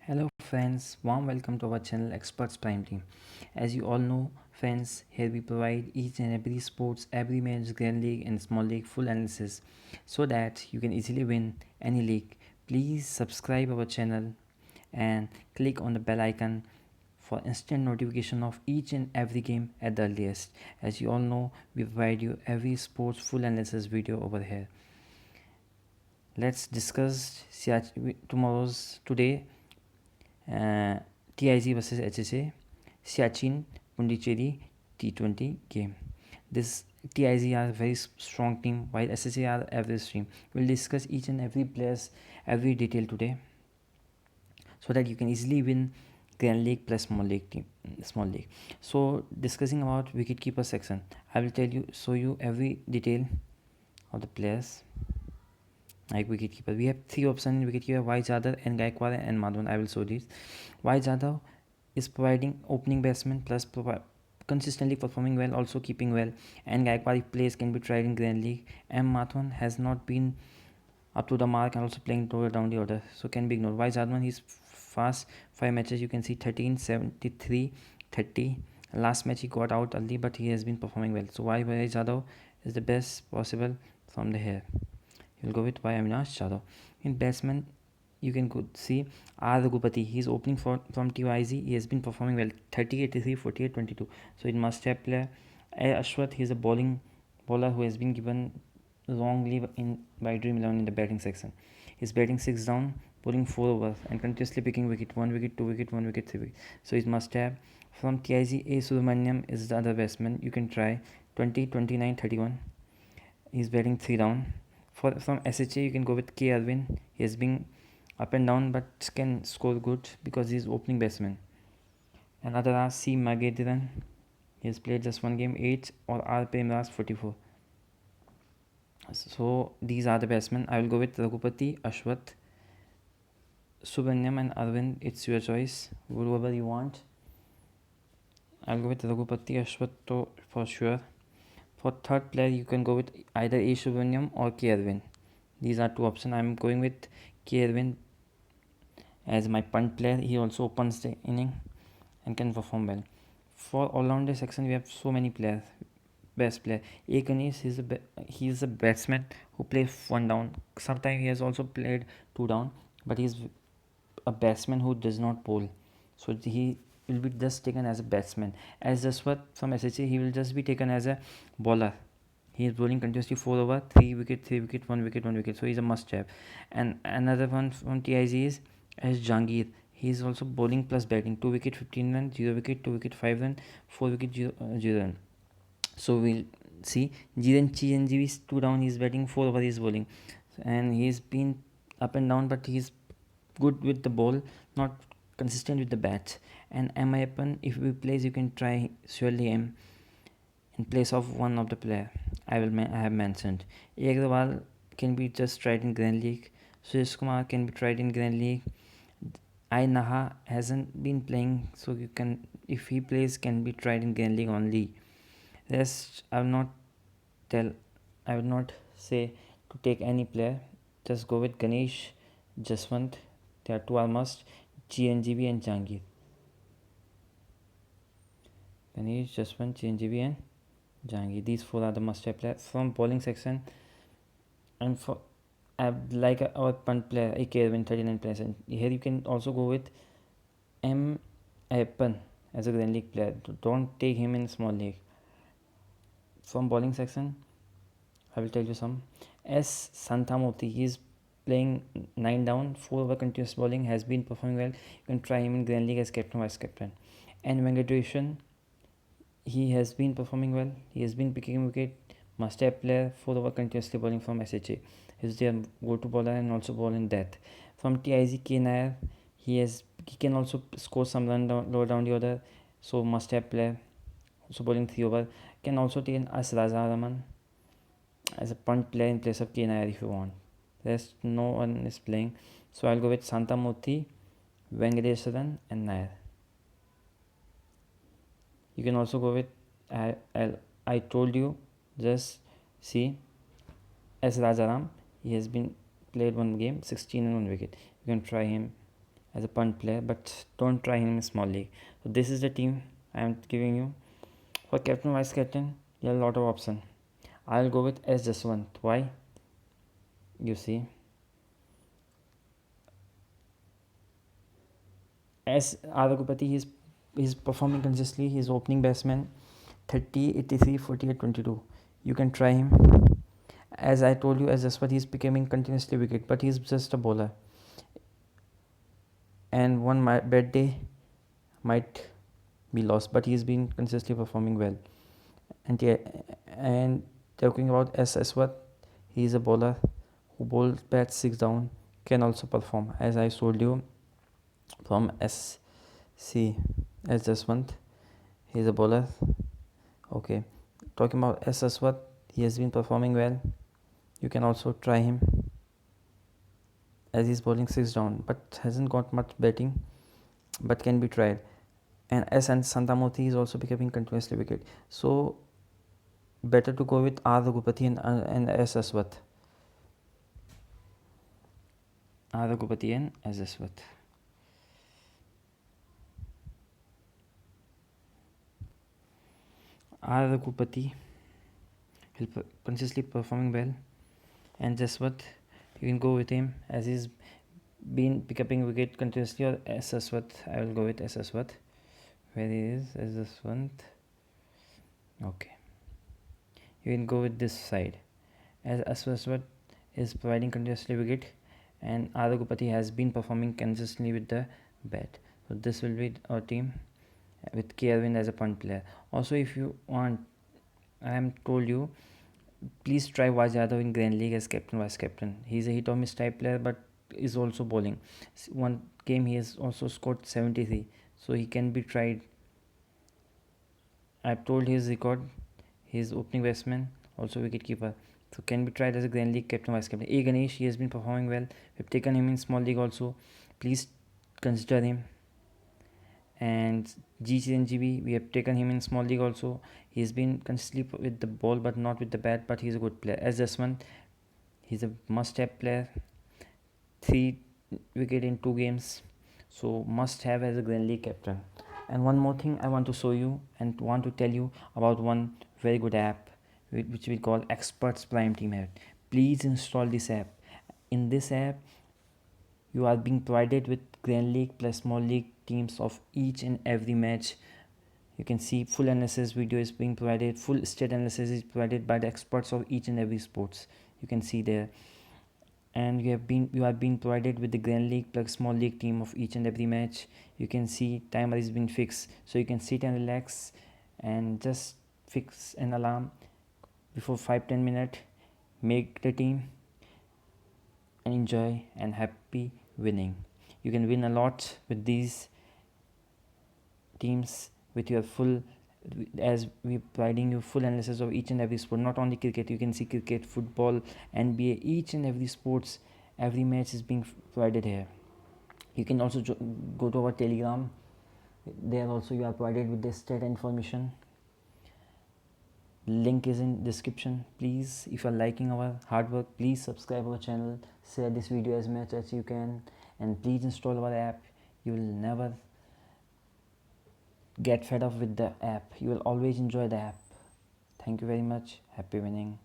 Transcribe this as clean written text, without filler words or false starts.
Hello friends, warm welcome to our channel Experts Prime Team. As you all know friends, here we provide each and every sports, every match, grand league and small league full analysis so that you can easily win any league. Please subscribe our channel and click on the bell icon for instant notification of each and every game at the earliest. As you all know, we provide you every sports full analysis video over here. Let's discuss today TIG versus HSA Siachen Pondicherry T20 game. This TIG are a very strong team while SSA are average team. We'll discuss each and every player's every detail today so that you can easily win Grand League plus small league. So discussing about wicketkeeper section, I will show you every detail of the players. Like wicketkeeper, we have three options in wicketkeeper: Y Jadhav and Gaikwad and Madhavan. I will show this. Y Jadhav is providing opening batsman plus consistently performing well, also keeping well, and Gaikwad plays can be tried in Grand League. M Mathwan has not been up to the mark and also playing lower down the order, so can be ignored. Y Jadhav, he's fast, 5 matches you can see 13, 73, 30. Last match he got out early, but he has been performing well, so Y Jadhav is the best possible from the here. You'll go with Y Avinash Jadhav. In batsman, you can see R Raghupati. He's opening from TYZ. He has been performing well. 30, 83, 48, 22. So it must have player. A Ashwath, he's a bowler who has been given wrongly by Dream 11 in the batting section. He's batting 6 down, bowling 4 overs and continuously picking wicket, 1 wicket, 2 wicket, 1 wicket, 3 wicket. So it must have. From TIZ, A Subramaniam is the other batsman. You can try 20, 29, 31. He's batting 3 down. From SHA, you can go with K Arvind. He has been up and down but can score good because he is opening batsman. Another are C Magedran. He has played just one game, 8, or R Premraj, 44. So these are the batsmen. I will go with Raghupati, Ashwath, Subramaniam and Arvind. It's your choice, whoever you want. I'll go with Raghupati, Ashwath for sure. For third player, you can go with either A Subramaniam or K Arvind. These are two options. I'm going with K Arvind as my punt player. He also opens the inning and can perform well. For all-rounder section, we have so many players. Best player A Ganesh, he is a batsman who plays 1 down. Sometimes he has also played 2 down, but he is a batsman who does not bowl, so he will be just taken as a batsman. As Jaswat from SHA, he will just be taken as a bowler. He is bowling continuously 4 over, 3 wicket, 3 wicket, 1 wicket, 1 wicket. So he's a must have. And another one from TIG is as Jangir. He is also bowling plus batting. 2 wicket, 15 run, 0 wicket, 2 wicket, 5 run, 4 wicket, 0 run. So we'll see Jiren Chiranjeevi is 2 down. He's batting 4 over. He's bowling, and he's been up and down, but he's good with the ball, not consistent with the bat. And M Ayyappan, if we plays, you can try surely him in place of one of the player I have mentioned. A Agrawal can be just tried in Grand League. Suresh Kumar can be tried in Grand League. I Naha hasn't been playing, so you can, if he plays, can be tried in Grand League only. Rest I will not say to take any player. Just go with Ganesh, Jaswant. There are 2 are must. Chiranjeevi and Jangir. Ganesh, Jaswant, Chiranjeevi and Jangir. These 4 are the must-have players. From bowling section, and for like our punt player, A K Arvind, 39 players. And here you can also go with M Ayyappan as a Grand League player. Don't take him in small league. From bowling section, I will tell you some. S Santhamurthy, he is playing 9 down, 4 over continuous bowling, has been performing well. You can try him in Grand League as captain, vice captain. And Venkateswaran, he has been performing well. He has been picking wicket, must have player, 4 over continuously bowling from SHA. He's their go-to bowler and also bowl in death. From TIG, K Nair, he can also score some run lower down the order, so must have player. So bowling 3 over. Can also take as Rajaraman as a punt player in place of K Nair if you want. Rest no one is playing, so I'll go with Santhamurthy, Venkateswaran and Nair. You can also go with I told you, just see S Rajaram. He has been played 1 game, 16 and 1 wicket. You can try him as a punt player, but don't try him in small league. So this is the team I am giving you. For captain, vice captain, you have a lot of option. I'll go with S Jaswant. Why? You see, as R Raghupati, he's performing consistently. He's opening batsman, 30, 83, 48, 22. You can try him. As I told you, as Jaswant, he's becoming continuously wicket, but he's just a bowler. And one bad day might be lost, but he's been consistently performing well. And yeah, and talking about S Aswath, he is a bowler who bowls bats 6 down, can also perform. As I told you, from SC S Jaswant, he is a bowler. Okay, talking about S Aswath, he has been performing well. You can also try him, as he's bowling 6 down, but hasn't got much batting, but can be tried. And S and Santamurthy is also becoming continuously wicket. So better to go with R Raghupati and S Aswath. R Raghupati and S Aswath. R Raghupati consistently performing well, and Jaswant, you can go with him as he's been picking wicket continuously. Or S Aswath, I will go with S Aswath. Where he is S Jaswant. Okay, you can go with this side, as Aswath is providing continuously wicket, and R Raghupati has been performing consistently with the bat. So this will be our team with K. Arvind as a punt player. Also, if you want, I am told you, please try Vaj Yadav in Grand League as captain, vice captain. He's a hit or miss type player, but is also bowling. One game he has also scored 73, so he can be tried. I've told his record. He's opening batsman, also wicket keeper, so can be tried as a Grand League captain, vice captain. A Ganesh, he has been performing well. We've taken him in small league also. Please consider him. And G Chiranjeevi, we have taken him in small league also. He's been consistently with the ball but not with the bat, but he's a good player. As Jaswant, he's a must-have player. 3 wicket in 2 games, so must have as a Grand League captain. And one more thing I want to show you and want to tell you about one very good app which we call Experts Prime Team app. Please install this app. In this app, you are being provided with Grand League plus small league teams of each and every match. You can see full analysis video is being provided, full state analysis is provided by the experts of each and every sports. You can see there. And you have been provided with the Grand League plus small league team of each and every match. You can see timer is been fixed, so you can sit and relax and just fix an alarm before 5-10 minutes, make the team and enjoy and happy winning. You can win a lot with these teams with your full, as we providing you full analysis of each and every sport, not only cricket. You can see cricket, football, NBA, each and every sports, every match is being provided here. You can also go to our Telegram. There also you are provided with the stat information. Link is in description. Please, if you are liking our hard work, please subscribe our channel, share this video as much as you can, and please install our app. You will never get fed up with the app. You will always enjoy the app. Thank you very much. Happy winning.